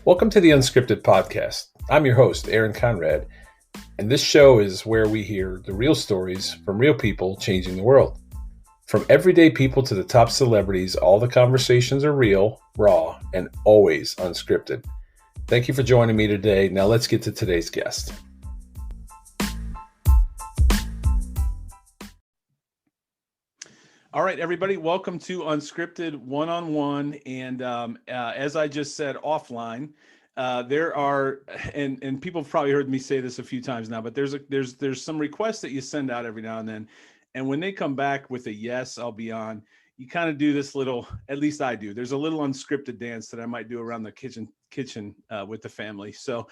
Welcome to the Unscripted podcast. I'm your host, Aaron Conrad, and this show is where we hear the real stories from real people changing the world. From everyday people to the top celebrities, all the conversations are real, raw, and always unscripted. Thank you for joining me today. Now let's get to today's guest. All right, everybody, welcome to Unscripted One-on-One. And as I just said offline, there are, and people have probably heard me say this a few times now, but there's some requests that you send out every now and then. And when they come back with a yes, I'll be on, you kind of do this little, at least I do. There's a little unscripted dance that I might do around the kitchen with the family. So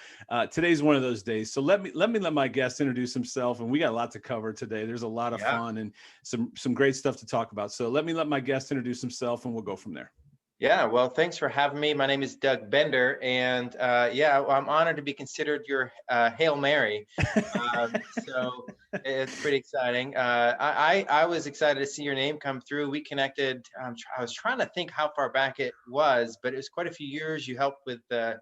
today's one of those days. So let my guest introduce himself, and we got a lot to cover today. There's a lot of fun and some great stuff to talk about. So let my guest introduce himself, and we'll go from there. Yeah, well, thanks for having me. My name is Doug Bender, and I'm honored to be considered your Hail Mary. So it's pretty exciting. I was excited to see your name come through. We connected. I was trying to think how far back it was, but it was quite a few years. You helped with the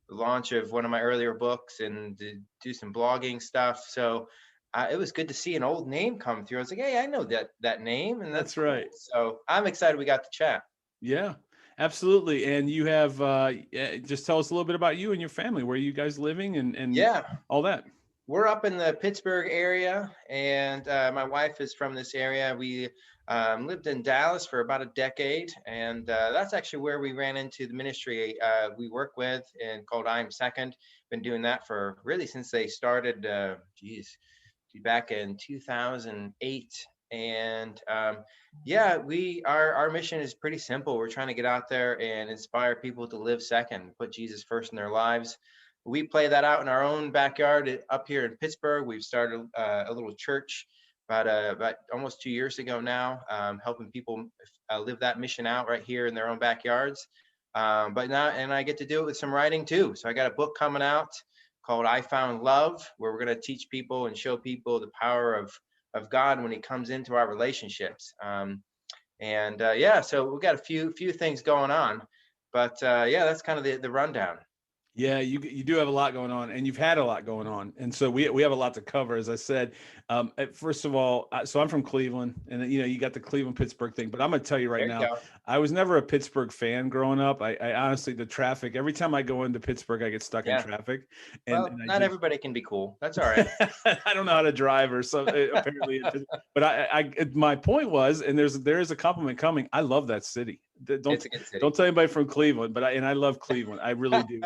launch of one of my earlier books and do some blogging stuff. So it was good to see an old name come through. I was like, hey, I know that name, and that's right. Cool. So I'm excited we got to chat. Yeah. Absolutely. And you have, just tell us a little bit about you and your family. Where are you guys living and all that? We're up in the Pittsburgh area, and my wife is from this area. We lived in Dallas for about a decade, and that's actually where we ran into the ministry we work with and called I Am Second. Been doing that for really since they started, back in 2008. And our mission is pretty simple. We're trying to get out there and inspire people to live second, put Jesus first in their lives. We play that out in our own backyard up here in Pittsburgh. We've started a little church about almost 2 years ago now, helping people live that mission out right here in their own backyards. But now, and I get to do it with some writing too. So I got a book coming out called I Found Love, where we're going to teach people and show people the power of God when he comes into our relationships. So we got a few things going on, but that's kind of the rundown. Yeah, you do have a lot going on, and you've had a lot going on, and so we have a lot to cover. As I said, first of all, so I'm from Cleveland, and you got the Cleveland-Pittsburgh thing. But I'm going to tell you right now, I was never a Pittsburgh fan growing up. I honestly, the traffic, every time I go into Pittsburgh, I get stuck in traffic. And not everybody can be cool. That's all right. I don't know how to drive or something. Apparently, but my point was, and there is a compliment coming. I love that city. Don't tell anybody from Cleveland, but I love Cleveland. I really do.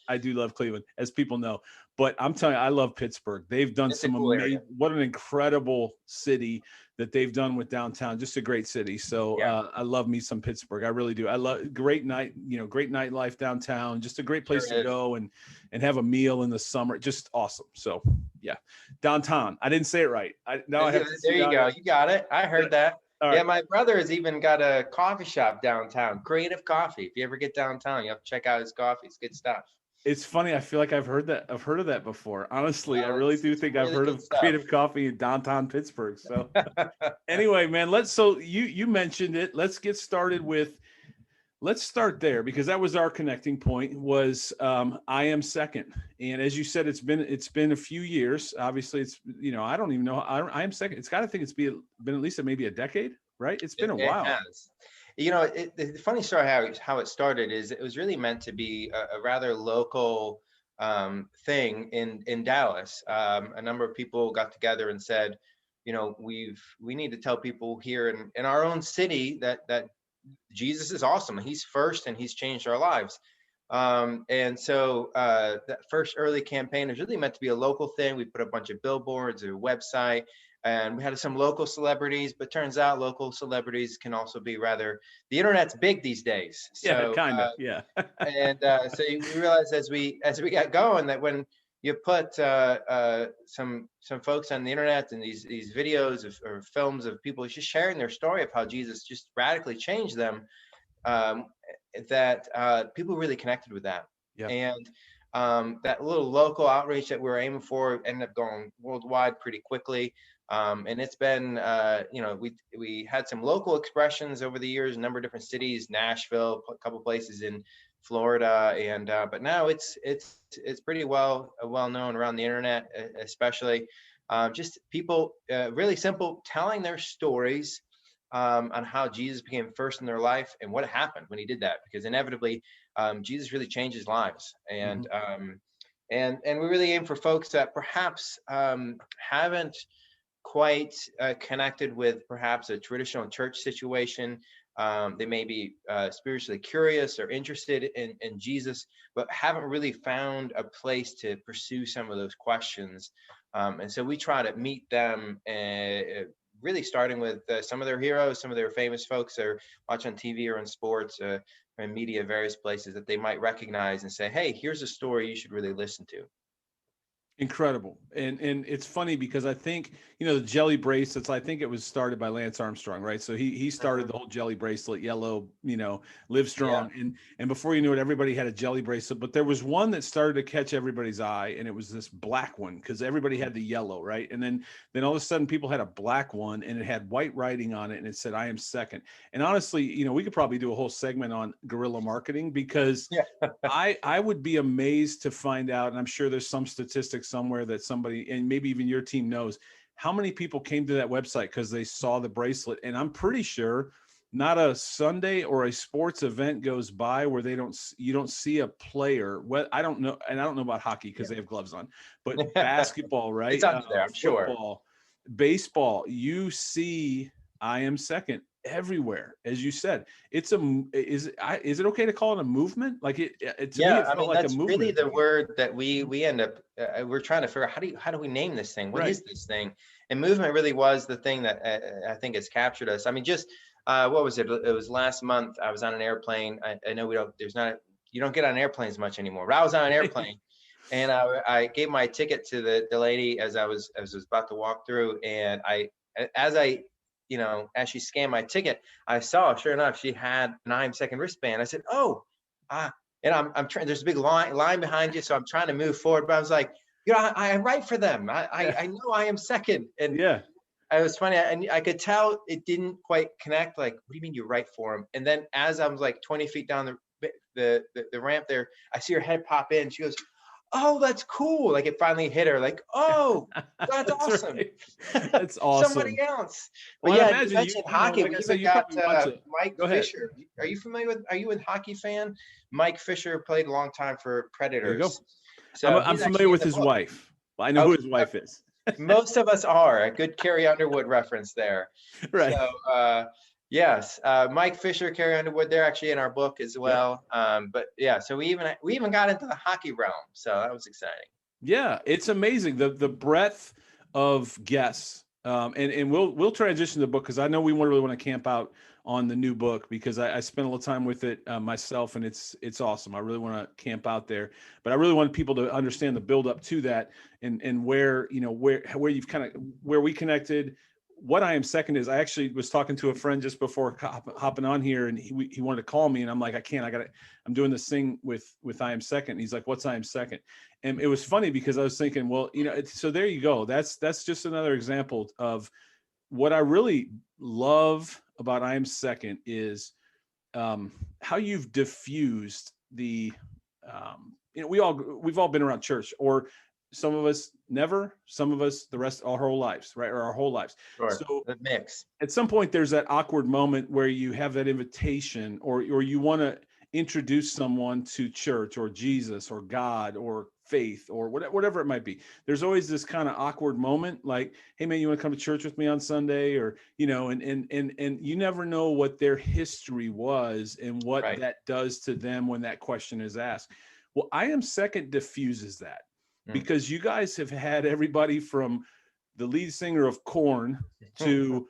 I do love Cleveland, as people know. But I'm telling you, I love Pittsburgh. They've done some amazing. What an incredible city that they've done with downtown. Just a great city. So I love me some Pittsburgh. I really do. I love great nightlife downtown. Just a great place to go and have a meal in the summer. Just awesome. So yeah, downtown. I didn't say it right. There you go. You got it. I heard that. Right. Yeah, my brother has even got a coffee shop downtown, Creative Coffee. If you ever get downtown, you have to check out his coffee. It's good stuff. It's funny. I feel like I've heard of that before. Honestly, I really do think I've heard of Creative Coffee in downtown Pittsburgh. So anyway, man, so you mentioned it. Let's get started let's start there, because that was our connecting point, was I Am Second. And as you said, it's been a few years. Obviously, it's, I don't even know. I Am Second. It's got to think it's been at least maybe a decade, right? It's been a while. It has. The funny story how it started is it was really meant to be a rather local thing in Dallas. A number of people got together and said, we need to tell people here in our own city that Jesus is awesome. He's first, and he's changed our lives. And so that first early campaign is really meant to be a local thing. We put a bunch of billboards, a website, and we had some local celebrities, but turns out local celebrities can also be the internet's big these days. So, kind of. Yeah. And so we realized as we got going that when you put some folks on the internet and these videos or films of people just sharing their story of how Jesus just radically changed them, that people really connected with that. Yeah. And that little local outreach that we were aiming for ended up going worldwide pretty quickly. And it's been, we had some local expressions over the years, a number of different cities, Nashville, a couple places in Florida, and but now it's pretty well known around the internet, especially just people really simple telling their stories on how Jesus became first in their life and what happened when he did that, because inevitably Jesus really changes lives, Mhm. and we really aim for folks that perhaps haven't quite connected with perhaps a traditional church situation. They may be spiritually curious or interested in Jesus, but haven't really found a place to pursue some of those questions. And so we try to meet them, really starting with some of their heroes, some of their famous folks that are watch on TV or in sports or in media, various places that they might recognize and say, hey, here's a story you should really listen to. Incredible. And it's funny because I think, the jelly bracelets, I think it was started by Lance Armstrong, right? So he started the whole jelly bracelet, yellow, live Yeah. strong. And before you knew it, everybody had a jelly bracelet, but there was one that started to catch everybody's eye, and it was this black one because everybody had the yellow, right? And then all of a sudden people had a black one and it had white writing on it and it said, I am second. And honestly, we could probably do a whole segment on guerrilla marketing because Yeah. I would be amazed to find out, and I'm sure there's some statistics somewhere that somebody, and maybe even your team knows, how many people came to that website because they saw the bracelet. And I'm pretty sure not a Sunday or a sports event goes by where you don't see a player. Well, I don't know, and I don't know about hockey because they have gloves on, but basketball, It's right? up there, I'm sure. Football, baseball, you see I am second everywhere. As you said, is it okay to call it a movement? Like to me, Yeah, it I felt mean, like a that's movement really at the the beginning. word that we end up we're trying to figure out how do we name this thing? What Right. is this thing? And movement really was the thing that I think has captured us. I mean, just what was it? It was last month. I was on an airplane. I know you don't get on airplanes much anymore, but I was on an airplane, and I gave my ticket to the lady as I was about to walk through, and as I as she scanned my ticket, I saw, sure enough, she had an I am second wristband. I said, oh, and I'm trying, there's a big line behind you. So I'm trying to move forward, but I was like, I write for them. Yeah. I know I am second. And Yeah. it was funny. And I could tell it didn't quite connect. Like, what do you mean you write for them? And then as I was like 20 feet down the ramp there, I see her head pop in. She goes, oh, that's cool. Like it finally hit her like, oh, that's That's awesome. right. That's Somebody awesome. else. But Well, I yeah, you imagine mentioned hockey. like We I said, even you got probably watch it. Mike Go ahead. Fisher. Are you familiar with, are you a hockey fan? Mike Fisher played a long time for There you go. Predators. So I'm he's familiar actually in with the his book. wife. I know who Okay. his wife is. Most of us are. A good Carrie Underwood reference there. Right. So yes, Mike Fisher, Carrie Underwood, they're actually in our book as Yep. well. But yeah, so we even got into the hockey realm. So that was exciting. Yeah, it's amazing the breadth of guests. And we'll transition to the book because I know we really want to camp out on the new book because I spent a little time with it myself, and it's awesome. I really want to camp out there, but I really want people to understand the build up to that and where where you've kind of where we connected. What I am second is I actually was talking to a friend just before hopping on here, and he wanted to call me, and I'm like, I can't. I'm doing this thing with I am second. And he's like, what's I am second? And it was funny because I was thinking, well, so there you go. That's just another example of what I really love about I am second is how you've diffused the we've all been around church, or some of us never, some of us the rest our whole lives, right? Or our whole lives. Sure. So The mix. at some point there's that awkward moment where you have that invitation or you want to introduce someone to church or Jesus or God or faith or whatever it might be. There's always this kind of awkward moment like, hey man, you want to come to church with me on Sunday? Or and you never know what their history was and what Right. that does to them when that question is asked. Well, I am second diffuses that because you guys have had everybody from the lead singer of Korn to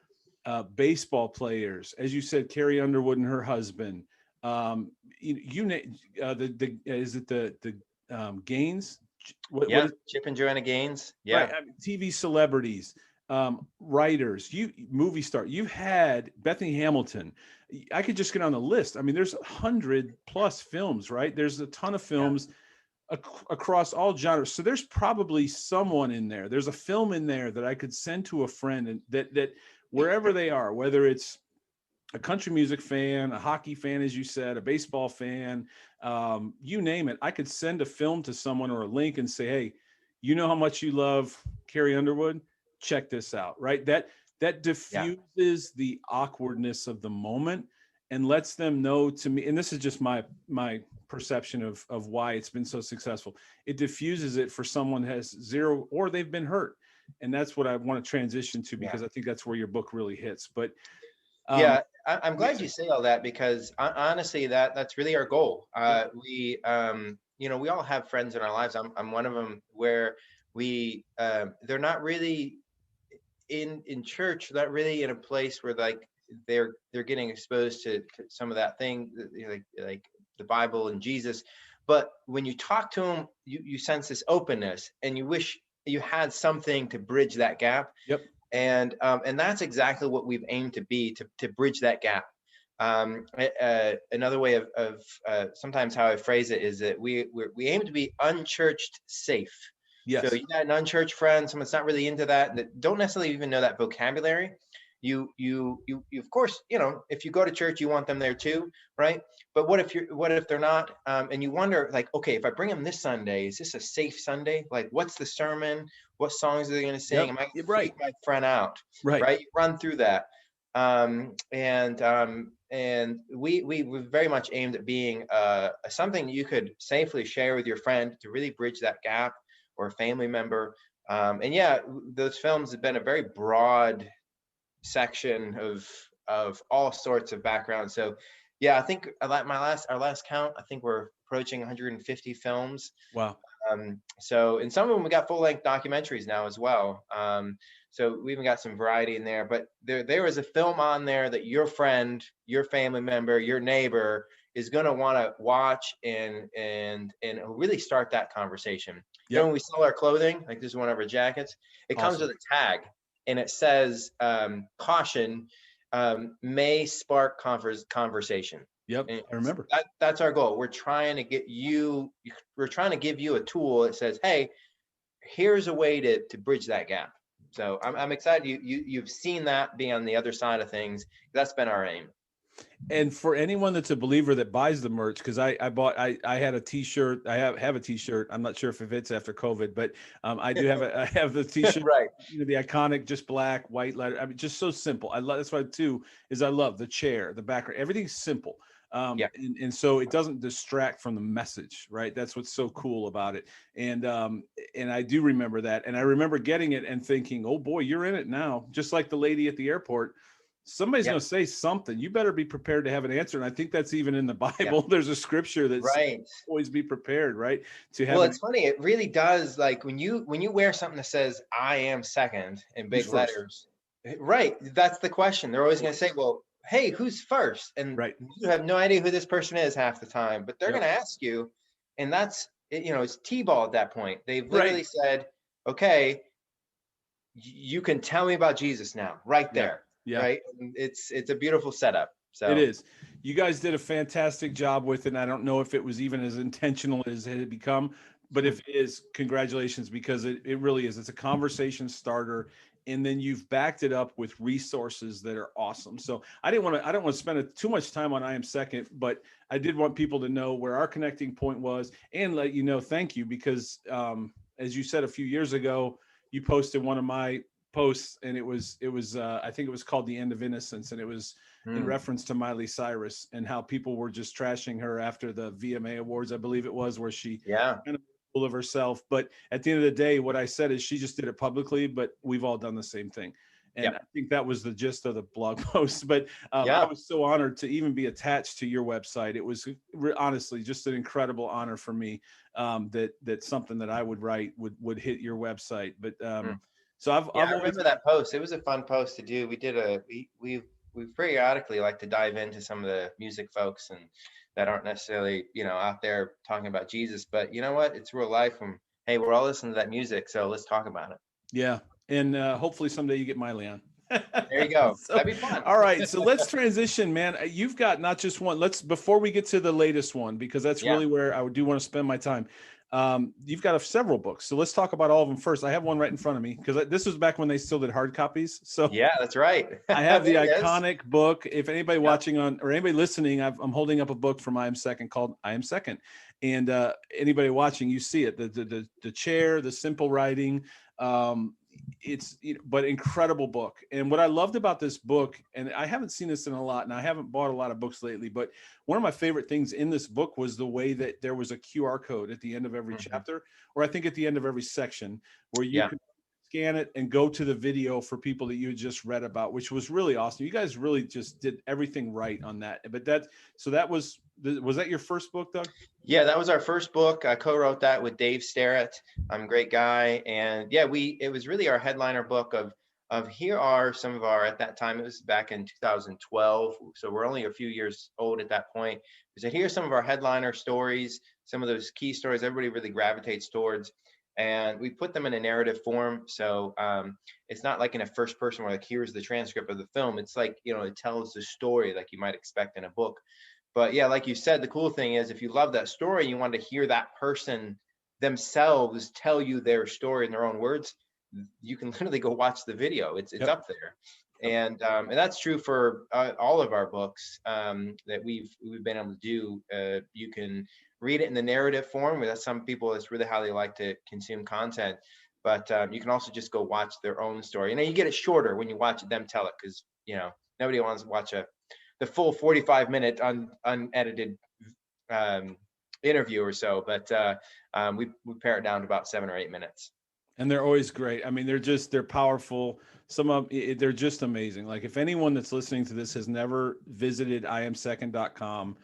baseball players, as you said, Carrie Underwood and her husband. Is it the Gaines? What is Chip and Joanna Gaines. Yeah. right? I mean, TV celebrities, writers, movie star. You've had Bethany Hamilton. I could just get on the list. I mean, there's 100+ films, right? There's a ton of films across all genres. So there's probably someone in there. There's a film in there that I could send to a friend and that wherever they are, whether it's a country music fan, a hockey fan, as you said, a baseball fan, you name it. I could send a film to someone or a link and say, hey, you know how much you love Carrie Underwood? Check this out, right? That Yeah. diffuses the awkwardness of the moment and lets them know, to me, and this is just my perception of why it's been so successful. It diffuses it for someone who has zero, or they've been hurt. And that's what I want to transition to, Yeah. because I think that's where your book really hits. But um, Yeah, I'm glad you say all that, because honestly, that's really our goal. We all have friends in our lives. I'm one of them, where they're not really in church, not really in a place where like they're getting exposed to some of that thing, like the Bible and Jesus. But when you talk to them, you sense this openness, and you wish you had something to bridge that gap. yep. And that's exactly what we've aimed to be, to bridge that gap. Another way of sometimes how I phrase it is that we aim to be unchurched safe. So Yes. you got an unchurched friend, someone that's not really into that don't necessarily even know that vocabulary. You of course, if you go to church, you want them there too, right? But what if they're not, and you wonder, like, okay, if I bring them this Sunday, is this a safe Sunday? Like, what's the sermon? What songs are they going to sing? Yep. Am I going to Right. freak my friend out? Right. Right? You run through that. And we very much aimed at being something you could safely share with your friend to really bridge that gap, or a family member. And yeah, those films have been a very broad section of all sorts of backgrounds. So yeah, I think our last count, I think we're approaching 150 films. Wow. So in some of them, we got full-length documentaries now as well. So we even got some variety in there. But there was a film on there that your friend, your family member, your neighbor is going to want to watch and really start that conversation. Yep. When we sell our clothing, like this is one of our jackets, it comes Awesome. with a tag, and it says, caution, may spark conversation. Yep. And I remember. that's our goal. We're trying to give you a tool that says, hey, here's a way to bridge that gap. So I'm excited you've seen that be on the other side of things. That's been our aim. And for anyone that's a believer that buys the merch, because I had a t-shirt, I have a t-shirt. I'm not sure if it fits after COVID, but I do have I have the t-shirt, Right. The iconic, just black, white letter. I mean, just so simple. I love, that's why too, is I love the chair, the background, everything's simple. Yeah. And so it doesn't distract from the message, right? That's what's so cool about it. And I do remember that. And I remember getting it and thinking, oh boy, you're in it now. Just like the lady at the airport, somebody's going to say something. You better be prepared to have an answer. And I think that's even in the Bible. Yeah. There's a scripture that right. says always be prepared, right? To have. Well, it's funny. It really does. Like when you wear something that says "I am second" in big letters, right? That's the question. They're always going to say, "Well, hey, who's first?" And right. you have no idea who this person is half the time, but they're going to ask you, and that's it's T-ball at that point. They've literally said, "Okay, you can tell me about Jesus now, right there." Yeah. Right. And it's a beautiful setup. So it is. You guys did a fantastic job with it. And I don't know if it was even as intentional as it had become, but if it is, congratulations, because it really is. It's a conversation starter. And then you've backed it up with resources that are awesome. So I don't want to spend too much time on I Am Second, but I did want people to know where our connecting point was and let you know, thank you, because as you said a few years ago, you posted one of my posts, and it was I think it was called The End of Innocence, and it was in reference to Miley Cyrus and how people were just trashing her after the VMA Awards, I believe it was, where she kind of full of herself. But at the end of the day, what I said is she just did it publicly, but we've all done the same thing. And I think that was the gist of the blog post. But I was so honored to even be attached to your website. It was honestly just an incredible honor for me that something that I would write would hit your website. But so I remember that post. It was a fun post to do. We did we periodically like to dive into some of the music folks and that aren't necessarily, out there talking about Jesus, but you know what? It's real life. And hey, we're all listening to that music. So let's talk about it. Yeah. And hopefully someday you get Miley on. There you go. That'd be fun. All right. So let's transition, man. You've got not just one. Before we get to the latest one, because that's really where I do want to spend my time. You've got several books. So let's talk about all of them first. I have one right in front of me because this was back when they still did hard copies. So Yeah, that's right. I have the There it is. iconic book. If anybody Yep. watching or anybody listening, I'm holding up a book from I Am Second called I Am Second. And anybody watching, you see it, the chair, the simple writing. It's, but incredible book. And what I loved about this book, and I haven't seen this in a lot, and I haven't bought a lot of books lately, but one of my favorite things in this book was the way that there was a QR code at the end of every chapter, or I think at the end of every section, where you could scan it and go to the video for people that you had just read about, which was really awesome. You guys really just did everything right on that. But that was that your first book, Doug? Yeah, that was our first book. I co-wrote that with Dave Starrett. I'm a great guy. And yeah, it was really our headliner book of here are some of our, at that time, it was back in 2012. So we're only a few years old at that point. We said, here's some of our headliner stories, some of those key stories everybody really gravitates towards. And we put them in a narrative form. So it's not like in a first person where like, here's the transcript of the film. It's like, it tells the story like you might expect in a book. But yeah, like you said, the cool thing is if you love that story, you want to hear that person themselves tell you their story in their own words, you can literally go watch the video. It's up there. And that's true for all of our books that we've been able to do. You can read it in the narrative form. That's some people, that's really how they like to consume content. But you can also just go watch their own story. And then you get it shorter when you watch them tell it, because nobody wants to watch the full 45-minute unedited interview or so. But we pare it down to about 7 or 8 minutes. And they're always great. I mean, they're powerful. They're just amazing. Like if anyone that's listening to this has never visited iamsecond.com,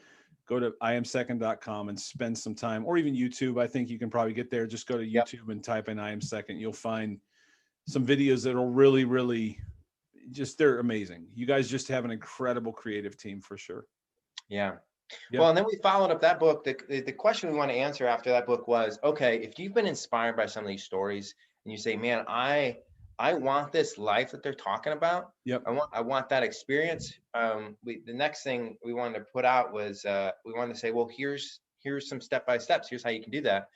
go to iamsecond.com and spend some time, or even YouTube. I think you can probably get there. Just go to YouTube and type in I Am Second. You'll find some videos that'll really, really they're amazing. You guys just have an incredible creative team for sure. Yeah. Well, and then we followed up that book. The question we want to answer after that book was, okay, if you've been inspired by some of these stories and you say, man, I want this life that they're talking about. Yep. I want that experience. The next thing we wanted to put out was we wanted to say, well, here's some step-by-steps. Here's how you can do that.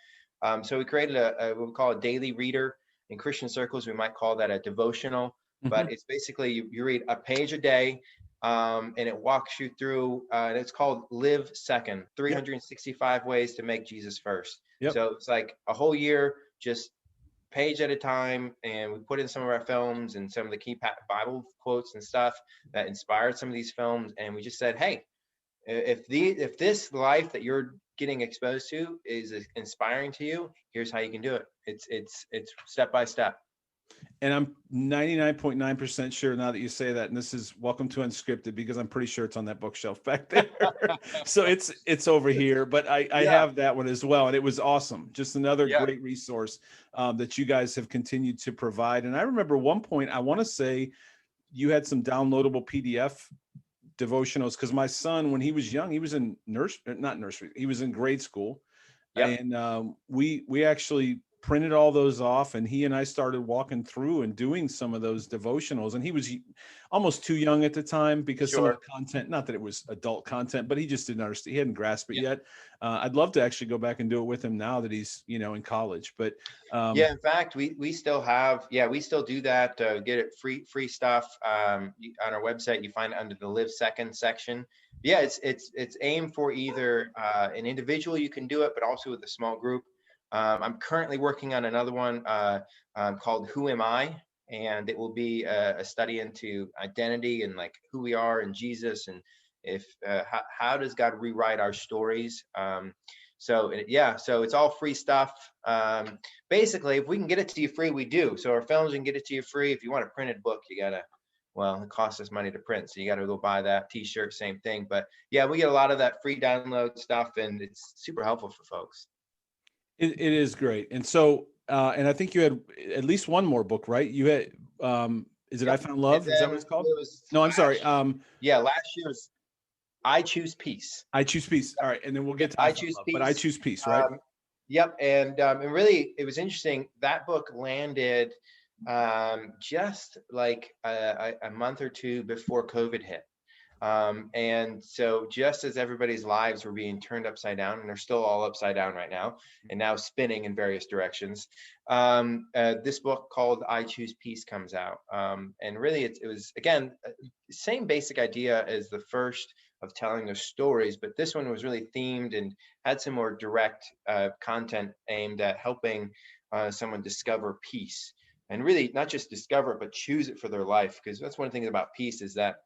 So we created what we call a daily reader. In Christian circles, we might call that a devotional, but it's basically you read a page a day. And it walks you through, and it's called Live Second, 365 ways to make Jesus first. Yep. So it's like a whole year, just page at a time. And we put in some of our films and some of the key Bible quotes and stuff that inspired some of these films. And we just said, hey, if this life that you're getting exposed to is inspiring to you, here's how you can do it. It's step by step. And I'm 99.9% sure now that you say that, and this is welcome to Unscripted, because I'm pretty sure it's on that bookshelf back there. So it's over here, but I have that one as well. And it was awesome. Just another great resource that you guys have continued to provide. And I remember one point, I want to say you had some downloadable PDF devotionals, because my son, when he was young, he was in not nursery, he was in grade school. And we actually printed all those off, and he and I started walking through and doing some of those devotionals. And he was almost too young at the time, because some of the content, not that it was adult content, but he just didn't understand. He hadn't grasped it yet. I'd love to actually go back and do it with him now that he's, in college. But in fact, we still have, we still do that. Get it free stuff on our website. You find it under the Live Second section. It's aimed for either an individual, you can do it, but also with a small group. I'm currently working on another one called Who Am I? And it will be a study into identity and like who we are in Jesus, and if how does God rewrite our stories. So it's all free stuff. Basically, if we can get it to you free, we do. So our films, we can get it to you free. If you want a printed book, it costs us money to print, so you got to go buy that. T-shirt, same thing. But we get a lot of that free download stuff, and it's super helpful for folks. It is great. And so, and I think you had at least one more book, right? You had, is it I Found Love? Is that what it's called? No, I'm sorry. Last year was I Choose Peace. I Choose Peace. All right. And then we'll get to I Choose Peace. But I Choose Peace, right? And really, it was interesting. That book landed just like a month or two before COVID hit. And so just as everybody's lives were being turned upside down, and they're still all upside down right now, and now spinning in various directions, this book called I Choose Peace comes out. And really, it was, again, same basic idea as the first of telling the stories, but this one was really themed and had some more direct content aimed at helping someone discover peace. And really not just discover it, but choose it for their life. Because that's one thing about peace, is that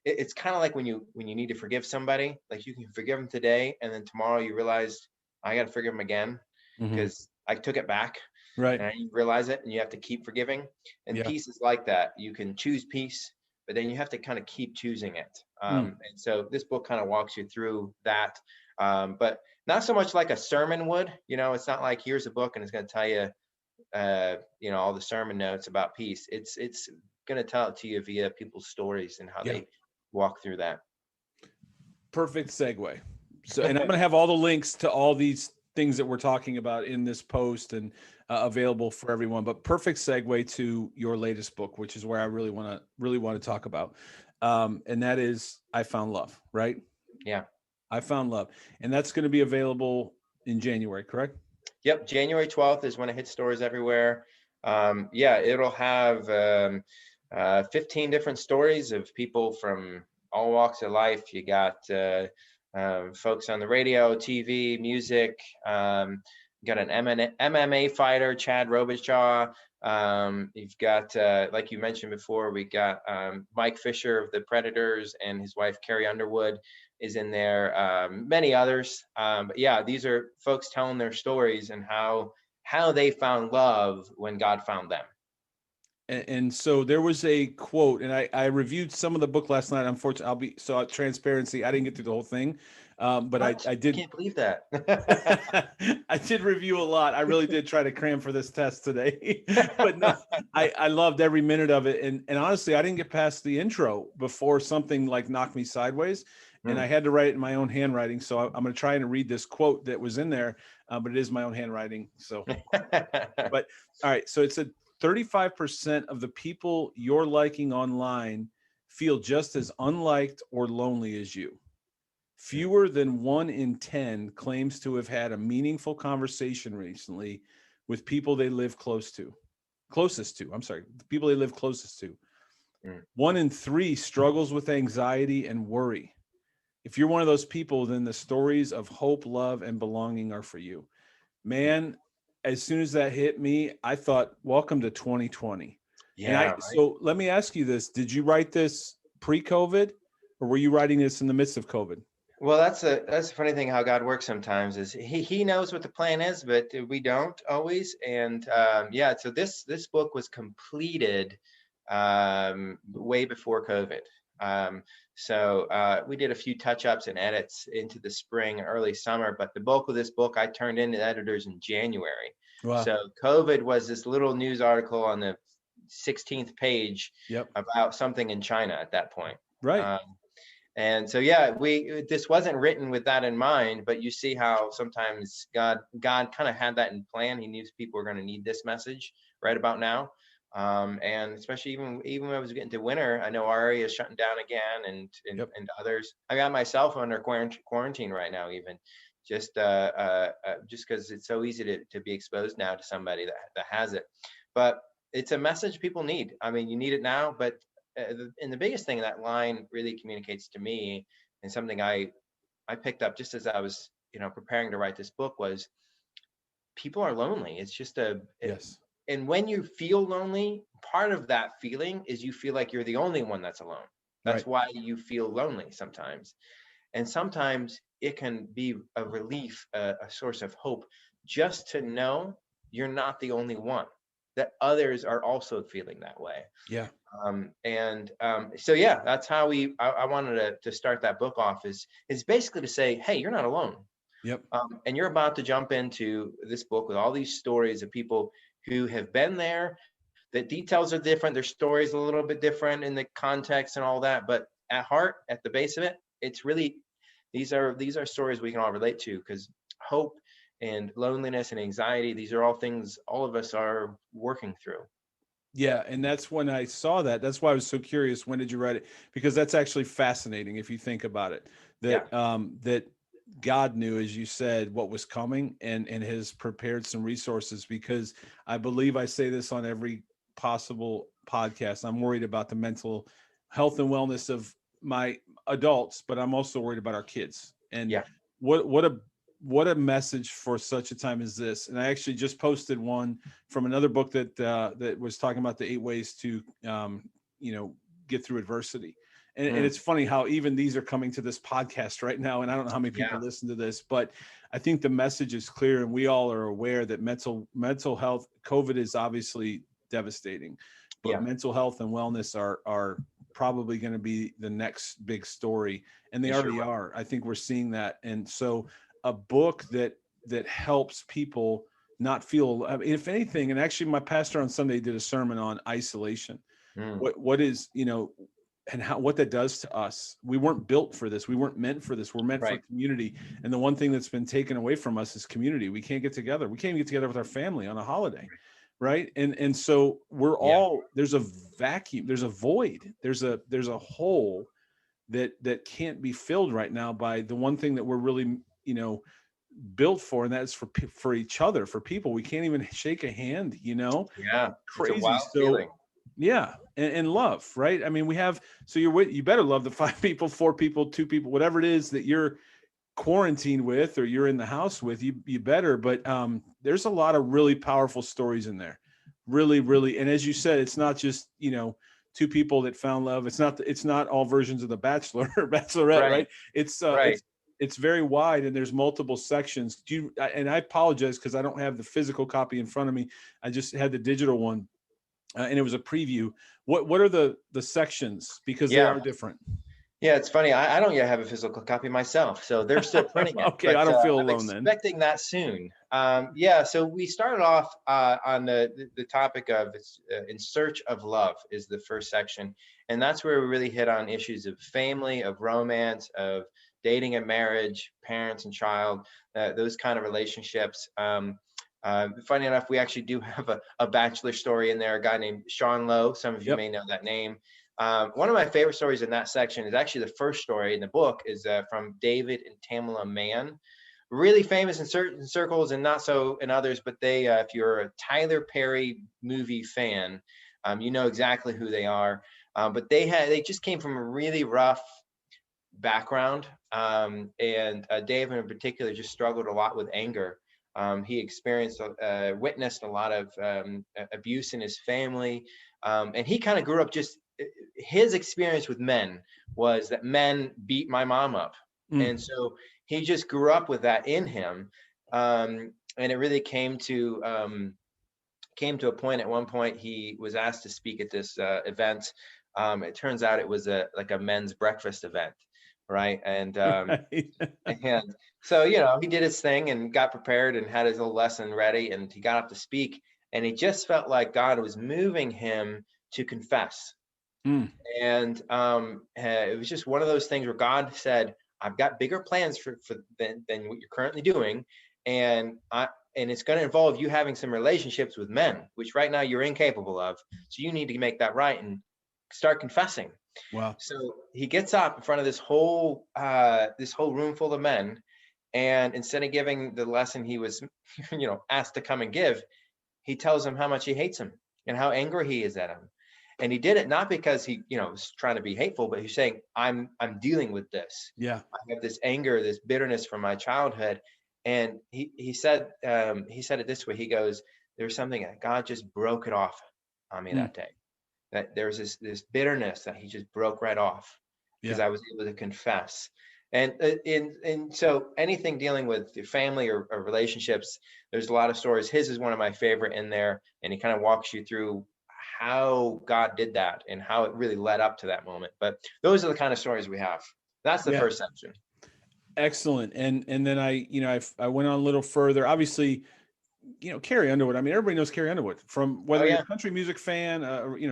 it's kind of like when you need to forgive somebody. Like, you can forgive them today, and then tomorrow you realize, I got to forgive them again Mm-hmm. because I took it back. Right. And you realize it, and you have to keep forgiving. And Yeah. peace is like that. You can choose peace, but then you have to kind of keep choosing it. Mm. And so this book kind of walks you through that, but not so much like a sermon would. It's not like, here's a book and it's going to tell you, all the sermon notes about peace. It's going to tell it to you via people's stories and how Yeah. they walk through that. Perfect segue. So, and I'm going to have all the links to all these things that we're talking about in this post, and available for everyone. But perfect segue to your latest book, which is where I really want to talk about, and that is I Found Love. Right? Yeah. I Found Love, and that's going to be available in January, correct? Yep. January 12th is when it hits stores everywhere. Yeah, it'll have 15 different stories of people from all walks of life. You got folks on the radio, TV, music. You got an MMA fighter, Chad Robichaud. You've got, like you mentioned before, we got Mike Fisher of the Predators, and his wife, Carrie Underwood, is in there. Many others. But yeah, these are folks telling their stories and how they found love when God found them. And so there was a quote, and I reviewed some of the book last night. Unfortunately, transparency, I didn't get through the whole thing, but What? I did. Can't believe that. I did review a lot. I really did try to cram for this test today, but no, I loved every minute of it. And honestly, I didn't get past the intro before something like knocked me sideways, and I had to write it in my own handwriting. So I'm going to try and read this quote that was in there, but it is my own handwriting. So, but all right. So it said 35% of the people you're liking online feel just as unliked or lonely as you. Fewer than 1 in 10 claims to have had a meaningful conversation recently with people they live closest to. The people they live closest to. 1 in 3 struggles with anxiety and worry. If you're one of those people, then the stories of hope, love, and belonging are for you. Man, as soon as that hit me, I thought, welcome to 2020. Yeah. So let me ask you this. Did you write this pre-COVID, or were you writing this in the midst of COVID? Well, that's a funny thing how God works sometimes, is he knows what the plan is, but we don't always. And yeah, so this book was completed way before COVID. So we did a few touch-ups and edits into the spring, early summer, but the bulk of this book I turned into editors in January. Wow. So COVID was this little news article on the 16th page about something in China at that point. Right. And so, yeah, this wasn't written with that in mind, but you see how sometimes God kind of had that in plan. He knew people were going to need this message right about now. And especially even when I was getting to winter, I know our area is shutting down again, and others. I got myself under quarantine right now, even just because it's so easy to be exposed now to somebody that has it. But it's a message people need. I mean, you need it now, but and the biggest thing that line really communicates to me, and something I picked up just as I was preparing to write this book, was people are lonely. It's just yes. And when you feel lonely, part of that feeling is you feel like you're the only one that's alone. That's why you feel lonely sometimes. And sometimes it can be a relief, a source of hope, just to know you're not the only one, that others are also feeling that way. Yeah. So yeah, that's how I wanted to start that book off, is basically to say, hey, you're not alone. Yep. And you're about to jump into this book with all these stories of people who have been there. The details are different. Their stories a little bit different in the context and all that, but at heart, at the base of it, it's really, these are stories we can all relate to, because hope and loneliness and anxiety, these are all things all of us are working through. Yeah, and that's when I saw that. That's why I was so curious. When did you write it? Because that's actually fascinating if you think about it. Yeah. That God knew, as you said, what was coming and has prepared some resources. Because I believe I say this on every possible podcast. I'm worried about the mental health and wellness of my adults, but I'm also worried about our kids. And Yeah. what a message for such a time as this. And I actually just posted one from another book that was talking about the 8 ways to you know get through adversity. And Mm, it's funny how even these are coming to this podcast right now, and I don't know how many people yeah. listen to this, but I think the message is clear, and we all are aware that mental health, COVID is obviously devastating, but Yeah. mental health and wellness are probably going to be the next big story, and they They sure already will. are. I think we're seeing that. And so a book that helps people not feel, I mean, if anything, and actually my pastor on Sunday did a sermon on isolation. Mm, What is, and how, what that does to us. We weren't built for this. We weren't meant for this. We're meant for right. community. And the one thing that's been taken away from us is community. We can't get together. We can't even get together with our family on a holiday. Right. And so we're Yeah. all, there's a vacuum, there's a void, there's a hole that can't be filled right now by the one thing that we're really, built for, and that's for each other, for people. We can't even shake a hand, Yeah. It's a crazy. wild So feeling. yeah, and love, right? I mean, we have, so you better love the 5 people, 4 people, 2 people, whatever it is that you're quarantined with or you're in the house with, you better. But there's a lot of really powerful stories in there, really, really. And as you said, it's not just 2 people that found love. It's not all versions of The Bachelor or Bachelorette, Right. right? it's uh Right. it's it's very wide, and there's multiple sections. And I apologize because I don't have the physical copy in front of me. I just had the digital one, and it was a preview. What are the sections, because they Yeah. are different? Yeah, it's funny. I don't yet have a physical copy myself, so they're still printing it, Okay, but I don't feel I'm alone then. expecting that soon. Yeah, so we started off on the topic of in search of love is the first section, and that's where we really hit on issues of family, of romance, of dating and marriage, parents and child, those kind of relationships. Funny enough, we actually do have a bachelor story in there. A guy named Sean Lowe. Some of you Yep. may know that name. One of my favorite stories in that section is actually the first story in the book is from David and Tamala Mann, really famous in certain circles and not so in others. But they, if you're a Tyler Perry movie fan, you know exactly who they are. But they just came from a really rough background, and David in particular just struggled a lot with anger. He experienced, witnessed a lot of abuse in his family, and he kind of grew up just his experience with men was that men beat my mom up, Mm. and so he just grew up with that in him, and it really came to a point. At one point, he was asked to speak at this event. It turns out it was like a men's breakfast event, right? Right. And so, he did his thing and got prepared and had his little lesson ready, and he got up to speak, and he just felt like God was moving him to confess. Mm. And it was just one of those things where God said, "I've got bigger plans for than what you're currently doing, and it's going to involve you having some relationships with men, which right now you're incapable of. So you need to make that right and start confessing." Wow. So he gets up in front of this whole room full of men, and instead of giving the lesson he was, asked to come and give, he tells them how much he hates him and how angry he is at him. And he did it not because he, was trying to be hateful, but he's saying, I'm dealing with this. Yeah. I have this anger, this bitterness from my childhood. And he said it this way. He goes, "There's something that God just broke it off on me Mm. that day. That there's this bitterness that he just broke right off because Yeah. I was able to confess." And so anything dealing with your family or relationships, there's a lot of stories. His is one of my favorite in there, and he kind of walks you through how God did that and how it really led up to that moment. But those are the kind of stories we have. That's the Yeah. first section. Excellent. And then I went on a little further. Obviously, Carrie Underwood. I mean, everybody knows Carrie Underwood, from Oh whether you're yeah. a country music fan,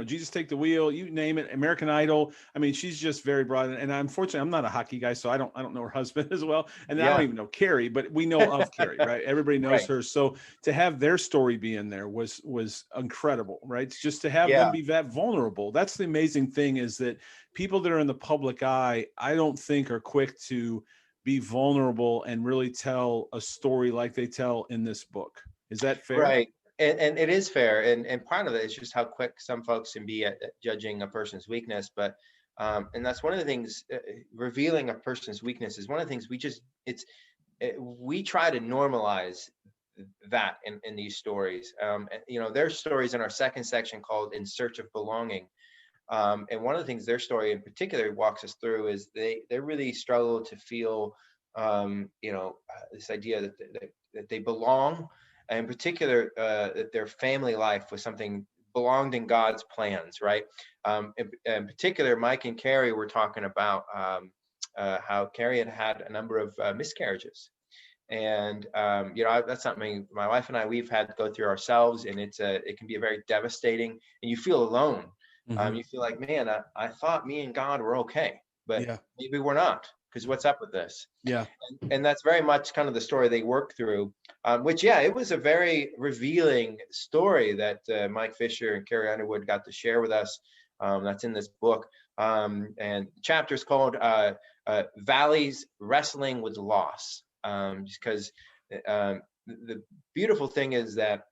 Jesus Take the Wheel, you name it, American Idol. I mean, she's just very broad. And unfortunately, I'm not a hockey guy, so I don't know her husband as well. And I don't Yeah. even know Carrie, but we know of Carrie, right? Everybody knows Right. her. So to have their story be in there was incredible, right? It's just to have them Yeah. be that vulnerable. That's the amazing thing, is that people that are in the public eye, I don't think are quick to be vulnerable and really tell a story like they tell in this book. Is that fair? Right. And it is fair. And part of it is just how quick some folks can be at judging a person's weakness. But and that's one of the things, revealing a person's weakness is one of the things we try to normalize that in these stories. There's stories in our second section called In Search of Belonging. And one of the things their story in particular walks us through is they really struggle to feel, this idea that they belong, and in particular, that their family life was something belonged in God's plans, right? In particular, Mike and Carrie were talking about how Carrie had a number of miscarriages. And that's something my wife and I, we've had to go through ourselves, and it can be a very devastating, and you feel alone. Mm-hmm. You feel like, man, I thought me and God were okay, but Yeah. maybe we're not, because what's up with this? Yeah. And that's very much kind of the story they work through, which, yeah, it was a very revealing story that Mike Fisher and Carrie Underwood got to share with us. That's in this book. And the chapter is called Valleys Wrestling with Loss. Because the beautiful thing is that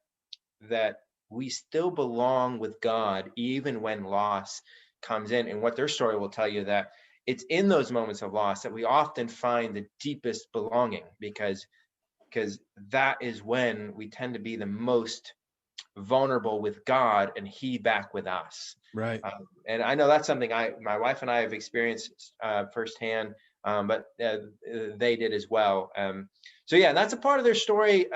we still belong with God even when loss comes in. And what their story will tell you, that it's in those moments of loss that we often find the deepest belonging, because that is when we tend to be the most vulnerable with God and He back with us. Right. And I know that's something my wife and I have experienced firsthand, but they did as well. So yeah, that's a part of their story.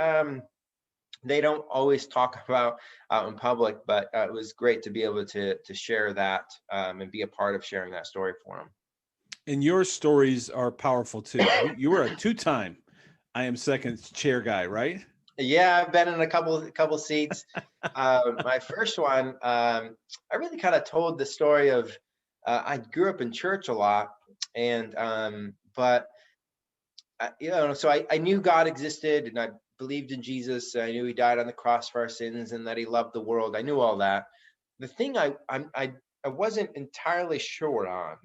They don't always talk about out in public, but it was great to be able to share that and be a part of sharing that story for them. And your stories are powerful too. You were a 2-time I Am Second chair guy, right? Yeah, I've been in a couple seats. My first one, I really kind of told the story of I grew up in church a lot, and but so I knew God existed, and I believed in Jesus. I knew He died on the cross for our sins, and that He loved the world. I knew all that. The thing I wasn't entirely sure on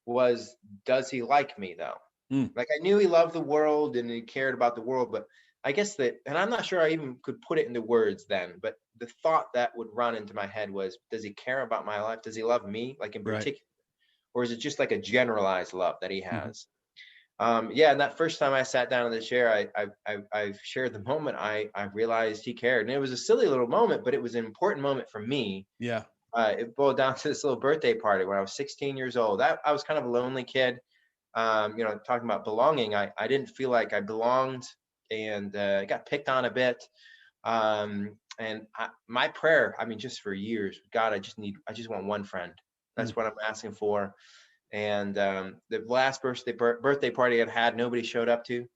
was, does He like me though? Like, I knew He loved the world and He cared about the world, but I guess that, and I'm not sure I even could put it into words then, but the thought that would run into my head was, does He care about my life? Does He love me, like in particular? Right. Or is it just like a generalized love that He has? Yeah, and that first time I sat down in the chair, I shared the moment. I realized He cared, and it was a silly little moment, but it was an important moment for me. Yeah. It boiled down to this little birthday party when I was 16 years old. I was kind of a lonely kid. Talking about belonging, I didn't feel like I belonged, and I got picked on a bit. My prayer, just for years, God, I just want one friend. That's what I'm asking for. And the last birthday party I've had, nobody showed up to,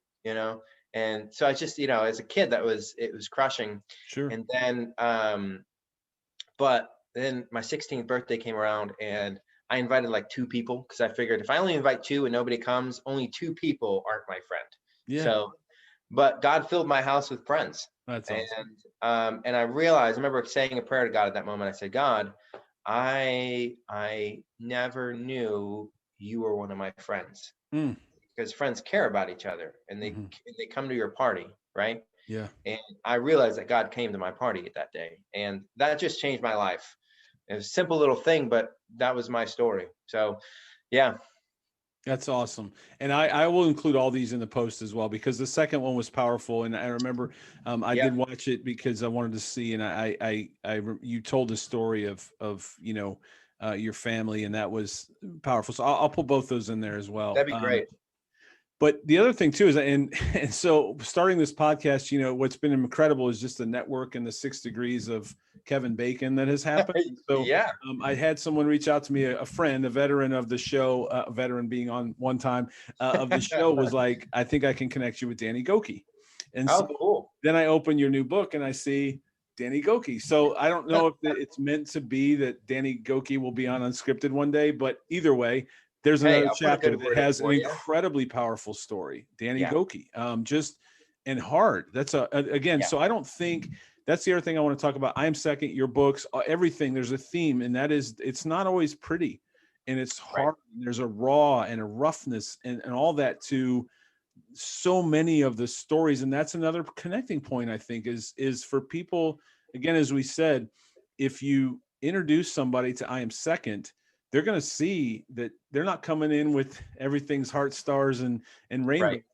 and so I just, as a kid, it was crushing. Sure. And then, but then my 16th birthday came around, and I invited like 2 people, because I figured if I only invite 2 and nobody comes, only 2 people aren't my friend. Yeah. So, but God filled my house with friends. That's awesome. And I realized, I remember saying a prayer to God at that moment. I said, God, I never knew You were one of my friends, because friends care about each other, and they come to your party, right? Yeah. And I realized that God came to my party that day, and that just changed my life. It was a simple little thing, but that was my story. So, yeah. That's awesome. And I will include all these in the post as well, because the second one was powerful. And I remember I did watch it because I wanted to see, and you told the story of your family, and that was powerful. So I'll put both those in there as well. That'd be great. But the other thing too is, and so starting this podcast, what's been incredible is just the network and the 6 degrees of Kevin Bacon that has happened. So yeah. I had someone reach out to me, a friend, a veteran of the show, a veteran being on one time of the show, was like, I think I can connect you with Danny Gokey. And cool. then I open your new book and I see Danny Gokey. So I don't know if it's meant to be that Danny Gokey will be on Unscripted one day, but either way, there's Hey, another I'll put a chapter good that word in has an for you. incredibly powerful story. Danny Yeah. Gokey, just and hard. That's again. Yeah. So I don't think that's the other thing I want to talk about. I Am Second, your books, everything. There's a theme, and that is it's not always pretty, and it's Right. hard. And there's a raw and a roughness and all that to so many of the stories. And that's another connecting point, I think, is for people, again, as we said, if you introduce somebody to I Am Second, they're going to see that they're not coming in with everything's heart stars and rainbows. Right.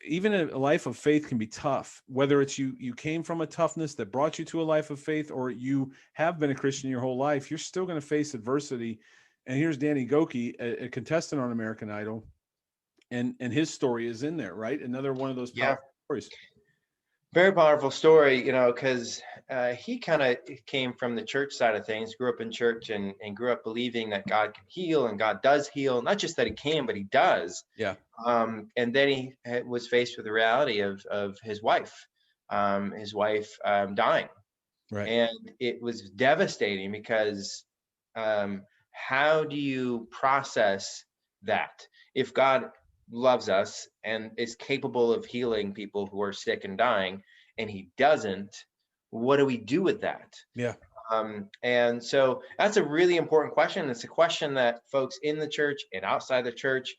Even a life of faith can be tough, whether it's you came from a toughness that brought you to a life of faith, or you have been a Christian your whole life. You're still going to face adversity. And here's Danny Gokey, a contestant on American Idol, and his story is in there, right? Another one of those Yeah. powerful stories. Very powerful story, because he kind of came from the church side of things, grew up in church and grew up believing that God can heal and God does heal. Not just that he can, but he does. Yeah. And then he was faced with the reality of his wife dying. Right. And it was devastating because how do you process that? If God loves us and is capable of healing people who are sick and dying, and he doesn't, what do we do with that? Yeah. And so that's a really important question. It's a question that folks in the church and outside the church,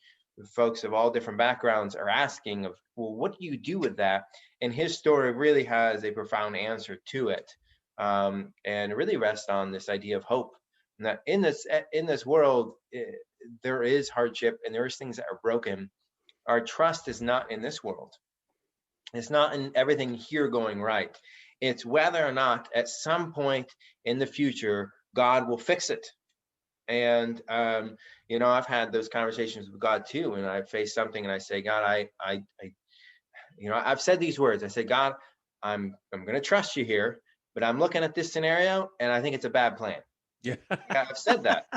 folks of all different backgrounds, are asking of, well, what do you do with that? And his story really has a profound answer to it, and it really rests on this idea of hope. And that in this world, there is hardship and there is things that are broken. Our trust is not in this world. It's not in everything here going right. It's whether or not at some point in the future, God will fix it. And, I've had those conversations with God too. And I face something and I say, God, I've said these words. I say, God, I'm going to trust you here, but I'm looking at this scenario and I think it's a bad plan. Yeah. I've said that,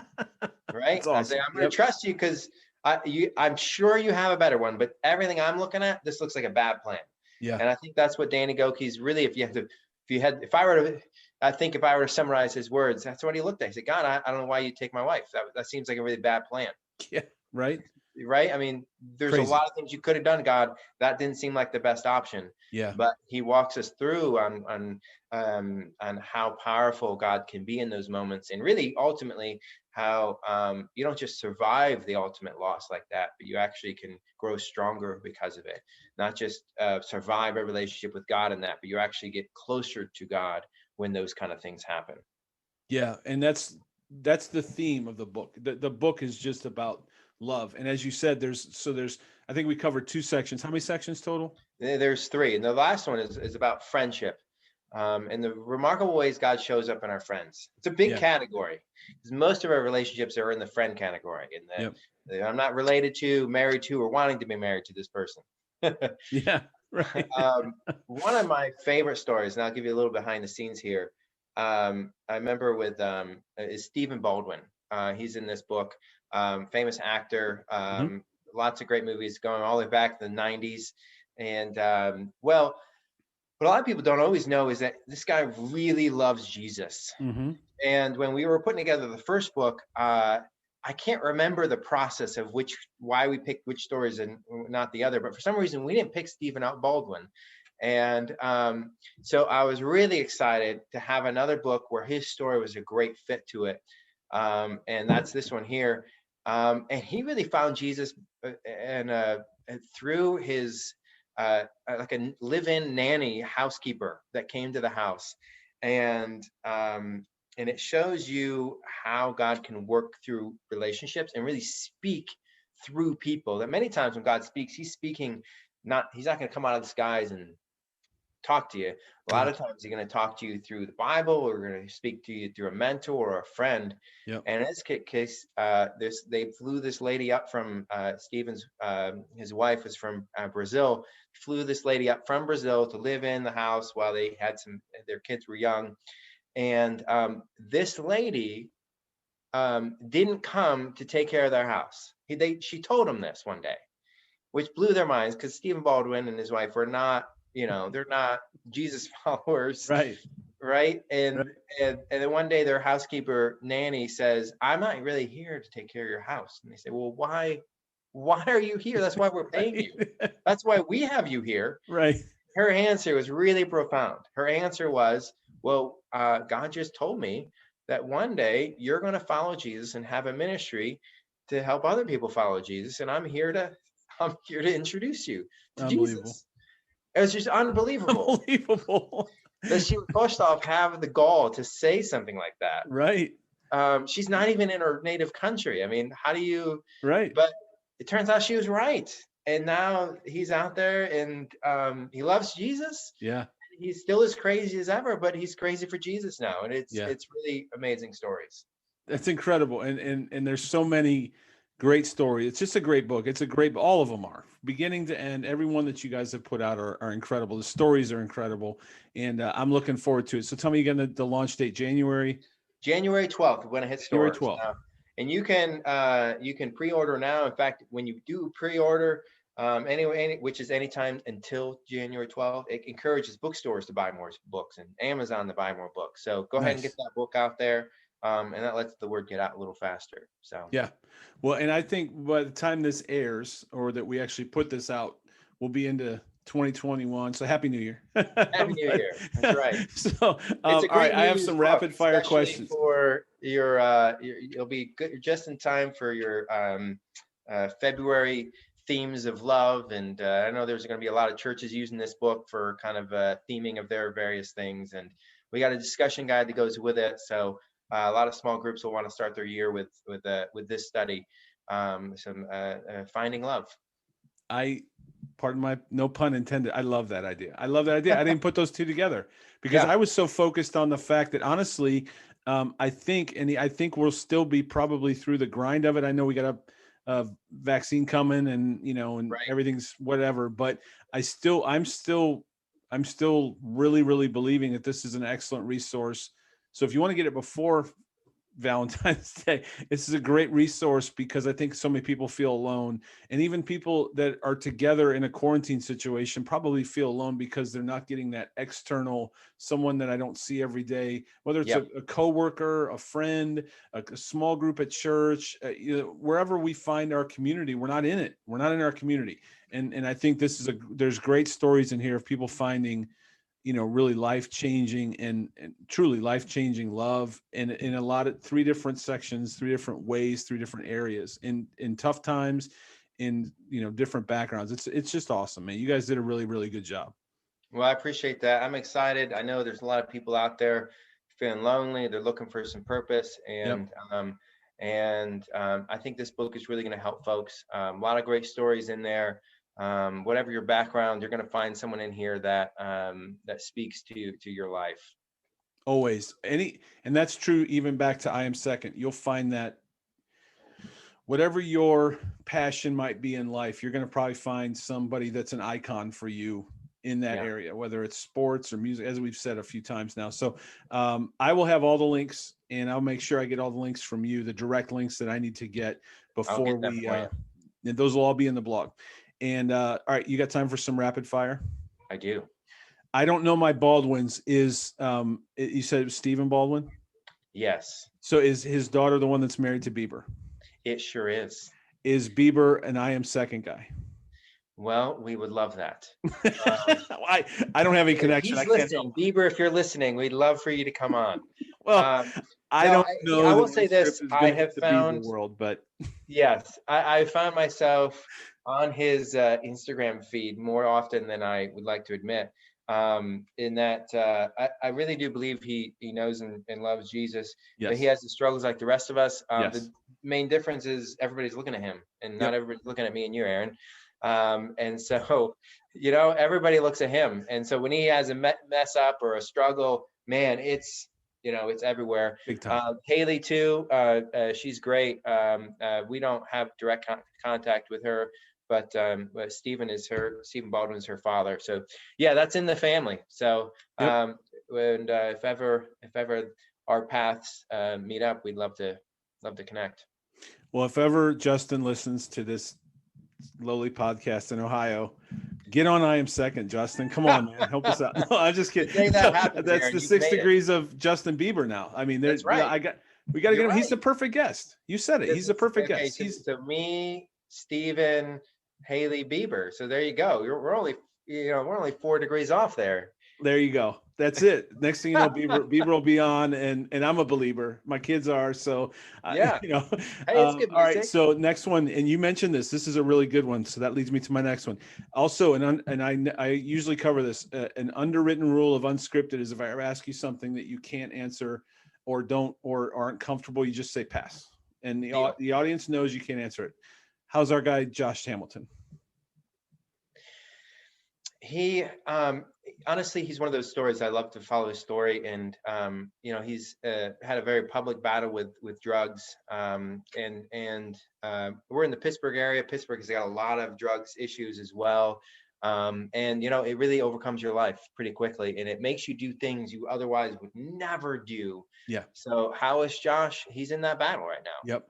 right? That's awesome. I say, I'm going to trust you because I'm sure you have a better one, but everything I'm looking at, this looks like a bad plan. Yeah. And I think that's what Danny Gokey's really, if I were to summarize his words, that's what he looked at. He said, God, I don't know why you take my wife. That seems like a really bad plan. Yeah. Right. Right. I mean, there's Crazy. a lot of things you could have done, God. That didn't seem like the best option. Yeah. But he walks us through on how powerful God can be in those moments, and really ultimately how you don't just survive the ultimate loss like that, but you actually can grow stronger because of it. Not just survive a relationship with God in that, but you actually get closer to God when those kind of things happen. Yeah. And that's the theme of the book. The book is just about love. And as you said, there's I think we covered 2 sections. How many sections total? There's 3. And the last one is about friendship. And the remarkable ways God shows up in our friends. It's a big category because most of our relationships are in the friend category. And I'm not related to, married to, or wanting to be married to this person. Yeah. Right. One of my favorite stories, and I'll give you a little behind the scenes here. I remember with is Stephen Baldwin. He's in this book, famous actor, lots of great movies going all the way back to the 90s. And what a lot of people don't always know is that this guy really loves Jesus. Mm-hmm. And when we were putting together the first book, I can't remember the process of why we picked which stories and not the other, but for some reason we didn't pick Stephen Baldwin. And so I was really excited to have another book where his story was a great fit to it. And that's this one here. And he really found Jesus and through his like a live-in nanny housekeeper that came to the house. And it shows you how God can work through relationships and really speak through people. That many times when God speaks, he's not going to come out of the skies and talk to you. A lot of times he's going to talk to you through the Bible, or going to speak to you through a mentor or a friend. Yep. And in this case, they flew this lady up from Stephen's, his wife was from Brazil, flew this lady up from Brazil to live in the house while they had their kids were young. And this lady didn't come to take care of their house. She told him this one day, which blew their minds because Stephen Baldwin and his wife were not, they're not Jesus followers. Right. Right. And, Right. and and then one day their housekeeper nanny says, I'm not really here to take care of your house. And they say, well, why are you here? That's why we're paying you. Right. That's why we have you here. Right. Her answer was really profound. Her answer was, well, God just told me that one day you're going to follow Jesus and have a ministry to help other people follow Jesus. And I'm here to introduce you to Unbelievable. Jesus. It was just unbelievable Unbelievable. that she would first off have the gall to say something like that. Right. She's not even in her native country. I mean, how do you, Right. but it turns out she was right. And now he's out there and he loves Jesus. Yeah. He's still as crazy as ever, but he's crazy for Jesus now. And it's Yeah. it's really amazing stories. That's incredible. And there's so many great stories. It's just a great book. It's a great, all of them are beginning to end. Everyone that you guys have put out are incredible. The stories are incredible. And I'm looking forward to it. So tell me again the launch date, January 12th, we're gonna hit January stores 12th. now. And you can pre-order now. In fact, when you do pre-order, which is anytime until January 12th, it encourages bookstores to buy more books and Amazon to buy more books. So go ahead and Nice. get that book out there. And that lets the word get out a little faster. So Yeah. Well, and I think by the time this airs or that we actually put this out, we'll be into 2021. So Happy New Year. Happy New Year. That's right. So, It's a all great right, I have news some book, rapid fire especially questions. for you'll be good just in time for your February themes of love. And I know there's going to be a lot of churches using this book for kind of theming of their various things. And we got a discussion guide that goes with it. So a lot of small groups will want to start their year with this study, finding love. Pardon my, no pun intended. I love that idea. I love that idea. I didn't put those two together because Yeah. I was so focused on the fact that honestly, I think we'll still be probably through the grind of it. I know we got a vaccine coming and, and Right. everything's whatever, but I'm still really, really believing that this is an excellent resource. So if you want to get it before Valentine's Day, this is a great resource because I think so many people feel alone, and even people that are together in a quarantine situation probably feel alone because they're not getting that external someone that I don't see every day, whether it's Yep. a coworker, a friend, a small group at church, wherever we find our community, we're not in it. We're not in our community. And I think there's great stories in here of people finding really life-changing and truly life-changing love in a lot of 3 different sections, 3 different ways, 3 different areas in tough times, in different backgrounds. It's just awesome, man. You guys did a really, really good job. Well, I appreciate that. I'm excited. I know there's a lot of people out there feeling lonely. They're looking for some purpose, and I think this book is really going to help folks. A lot of great stories in there. Whatever your background, you're going to find someone in here that speaks to your life. Always. And that's true even back to I Am Second. You'll find that whatever your passion might be in life, you're going to probably find somebody that's an icon for you in that area, whether it's sports or music, as we've said a few times now. So I will have all the links, and I'll make sure I get all the links from you, the direct links that I need to get before and those will all be in the blog. And all right, you got time for some rapid fire? I do. I don't know my Baldwins. Is you said it was Stephen Baldwin? Yes. So is his daughter the one that's married to Bieber? It sure is. Is Bieber an I Am Second guy? Well, we would love that. I don't have any connection. He's listening. Bieber, if you're listening, we'd love for you to come on. Well, I don't know. I will say this. I have found the world, but yes, I found myself on his Instagram feed more often than I would like to admit. In that I really do believe he knows and loves Jesus. Yes. But he has the struggles like the rest of us. Yes. The main difference is everybody's looking at him, and not everybody's looking at me and you, Aaron. And so, everybody looks at him. And so when he has a mess up or a struggle, man, it's everywhere. Big time. Haley too. She's great. We don't have direct contact with her, but Stephen Baldwin is her father. So yeah, that's in the family. So, and if ever our paths meet up, we'd love to connect. Well, if ever Justin listens to this lowly podcast in Ohio, Get on I Am Second, Justin. Come on, man. Help us out. No, I'm just The kidding. day that happens, That's Aaron, the you've 6 made it. degrees of Justin Bieber now. I mean, That's right. we got to get You're him. He's the right. perfect guest. You said it. He's the perfect Okay, guest. so, He's so me, Steven, Haley, Bieber. So there you go. We're only, we're only 4 degrees off there. There you go. That's it. Next thing you know, Bieber will be on, and I'm a believer. My kids are, so Yeah. you know. Hey, it's good All right. music. So next one, and you mentioned this. This is a really good one. So that leads me to my next one. Also, and I usually cover this. An underwritten rule of Unscripted is if I ever ask you something that you can't answer, or don't, or aren't comfortable, you just say pass, and the audience knows you can't answer it. How's our guy Josh Hamilton? He honestly, he's one of those stories. I love to follow his story, and he's had a very public battle with drugs, and we're in the Pittsburgh area. Pittsburgh has got a lot of drugs issues as well, and it really overcomes your life pretty quickly, and it makes you do things you otherwise would never do. Yeah. So how is Josh? He's in that battle right now. Yep.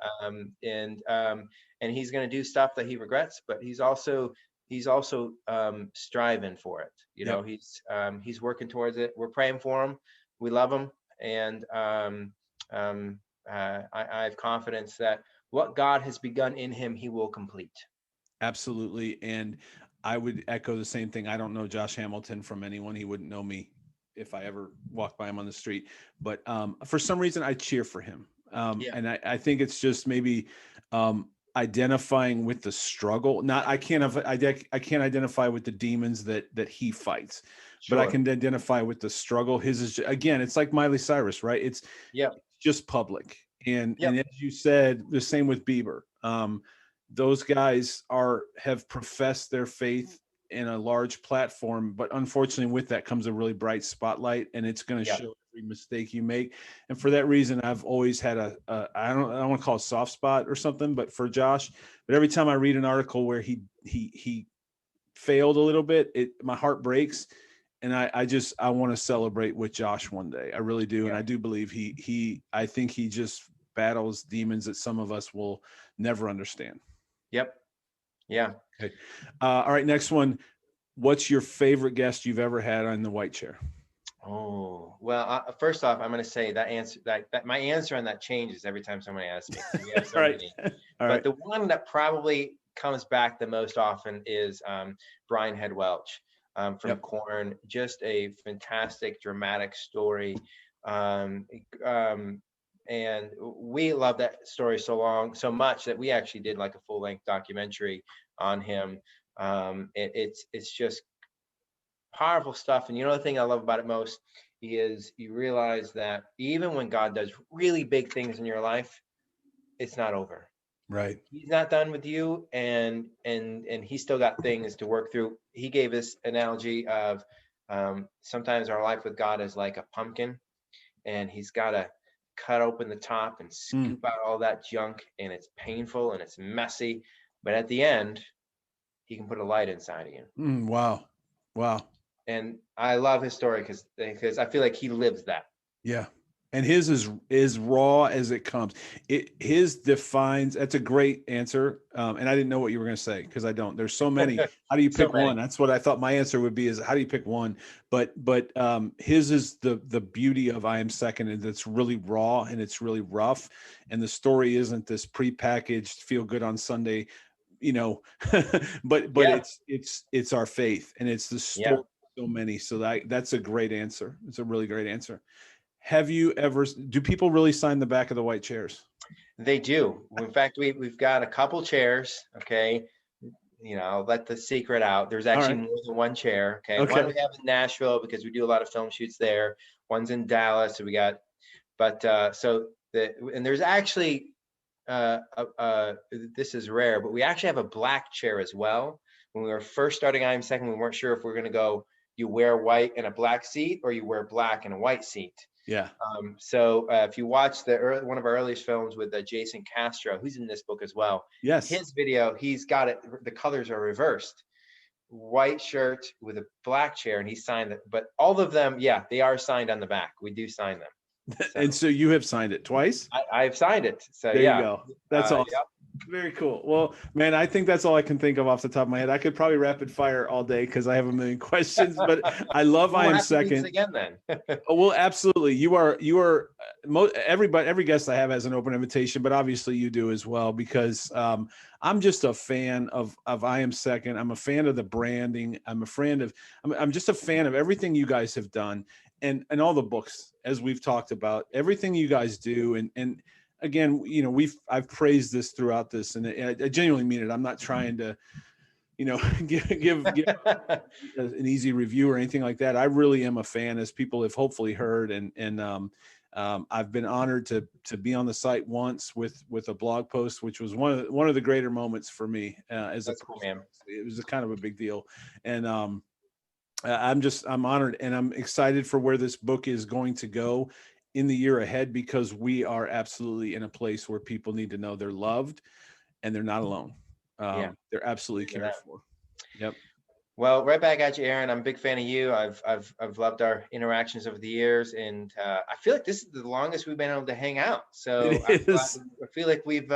And he's going to do stuff that he regrets, but he's also striving for it. Yep. He's working towards it. We're praying for him. We love him. And I have confidence that what God has begun in him, he will complete. Absolutely. And I would echo the same thing. I don't know Josh Hamilton from anyone. He wouldn't know me if I ever walked by him on the street, but for some reason I cheer for him. And I think it's just maybe identifying with the struggle. I can't identify with the demons that he fights, Sure. but I can identify with the struggle. His is, again, it's like Miley Cyrus, right? It's just public. And as you said, the same with Bieber. Those guys have professed their faith in a large platform, but unfortunately with that comes a really bright spotlight, and it's going to show every mistake you make. And for that reason, I've always had I don't want to call it a soft spot or something, but for Josh, but every time I read an article where he failed a little bit, my heart breaks. And I want to celebrate with Josh one day. I really do. And I do believe I think he just battles demons that some of us will never understand. Yep. Yeah. Okay. All right. Next one. What's your favorite guest you've ever had on the white chair? Oh, well, first off, I'm going to say that answer that my answer on that changes every time somebody asks me. We have so many. But the one that probably comes back the most often is Brian Head Welch from Korn. Just a fantastic, dramatic story. And we love that story so much that we actually did like a full-length documentary on him. It's just powerful stuff. And the thing I love about it most is you realize that even when God does really big things in your life, it's not over. Right. He's not done with you, and he's still got things to work through. He gave this analogy of sometimes our life with God is like a pumpkin, and he's got to cut open the top and scoop out all that junk, and it's painful and it's messy, but at the end he can put a light inside of you. Wow. And I love his story because I feel like he lives that. Yeah. And his is raw as it comes. His defines. That's a great answer. And I didn't know what you were going to say because I don't. There's so many. How do you pick one? That's what I thought my answer would be. Is how do you pick one? But his is the beauty of I Am Second, and it's really raw and it's really rough. And the story isn't this prepackaged feel good on Sunday, but it's our faith, and it's the story. Of so many. So that's a great answer. It's a really great answer. Do people really sign the back of the white chairs? They do. In fact, we've got a couple chairs. Okay. I'll let the secret out. There's actually more than one chair. Okay. One we have in Nashville because we do a lot of film shoots there. One's in Dallas. So we got, and there's actually, this is rare, but we actually have a black chair as well. When we were first starting I Am Second, we weren't sure if we're going to go, you wear white and a black seat, or you wear black and a white seat. Yeah. So if you watch one of our earliest films with Jason Castro, who's in this book as well. Yes. His video, he's got it. The colors are reversed. White shirt with a black chair, and he signed it. But all of them, they are signed on the back. We do sign them. So. And so you have signed it twice? I've signed it. So there you go. That's awesome. Yep. Very cool. Well, man, I think that's all I can think of off the top of my head. I could probably rapid fire all day because I have a million questions, but I love I We'll Am have to do this Second. again then. Oh, well, absolutely. Everybody, every guest I have has an open invitation, but obviously you do as well, because I'm just a fan of I Am Second. I'm a fan of the branding. I'm just a fan of everything you guys have done, and all the books, as we've talked about, everything you guys do. And again, I've praised this throughout this, and I genuinely mean it. I'm not trying to, give an easy review or anything like that. I really am a fan, as people have hopefully heard, and I've been honored to be on the site once with a blog post, which was one of the greater moments for me as That's a cool, person. man. It was a kind of a big deal, and I'm honored, and I'm excited for where this book is going to go in the year ahead, because we are absolutely in a place where people need to know they're loved and they're not alone. Yeah. They're absolutely cared for. Yep. Well, right back at you, Aaron. I'm a big fan of you. I've loved our interactions over the years, and I feel like this is the longest we've been able to hang out. So It is. I feel like we've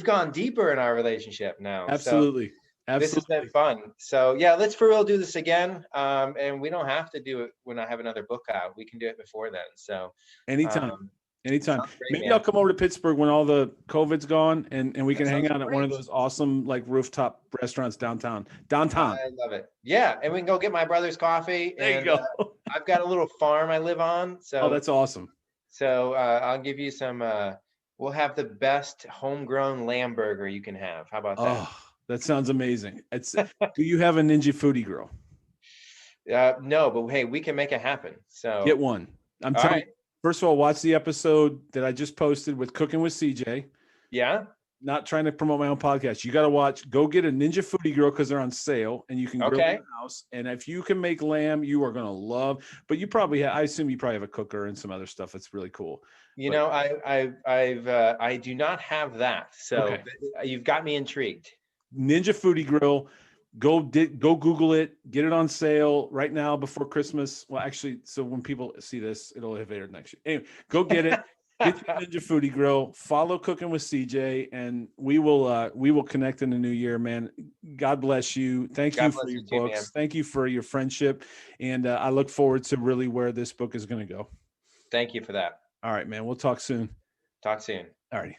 gone deeper in our relationship now. So Absolutely. this has been Absolutely. fun. So yeah, let's for real do this again. And we don't have to do it when I have another book out. We can do it before then. So Anytime. Anytime. sounds great, Maybe man. I'll come over to Pittsburgh when all the COVID's gone, and we can That hang sounds out at one of great. those awesome like rooftop restaurants downtown. I love it. Yeah, and we can go get my brother's coffee. There you And go. I've got a little farm I live on. Oh, that's awesome. So I'll give you some. We'll have the best homegrown lamb burger you can have. How about that? Oh, that sounds amazing. Do you have a Ninja Foodie Grill? No, but hey, we can make it happen. So Get one. I'm all telling right. you. First of all, watch the episode that I just posted with Cooking with CJ. Yeah. Not trying to promote my own podcast. You got to watch. Go get a Ninja Foodie Grill because they're on sale, and you can grill in Okay. the house. And if you can make lamb, you are going to love. But you probably I assume you probably have a cooker and some other stuff that's really cool. You But- know, I do not have that. So Okay. You've got me intrigued. Ninja Foodie Grill. Go Google it. Get it on sale right now before Christmas. Well, actually, so when people see this, it'll have aired next year. Anyway, go get it. Get your Ninja Foodie Grill. Follow Cooking with CJ, and we will connect in the new year, man. God bless you. Thank you for your books. Thank you for your friendship, and I look forward to really where this book is going to go. Thank you for that. All right, man. We'll talk soon. Talk soon. All righty.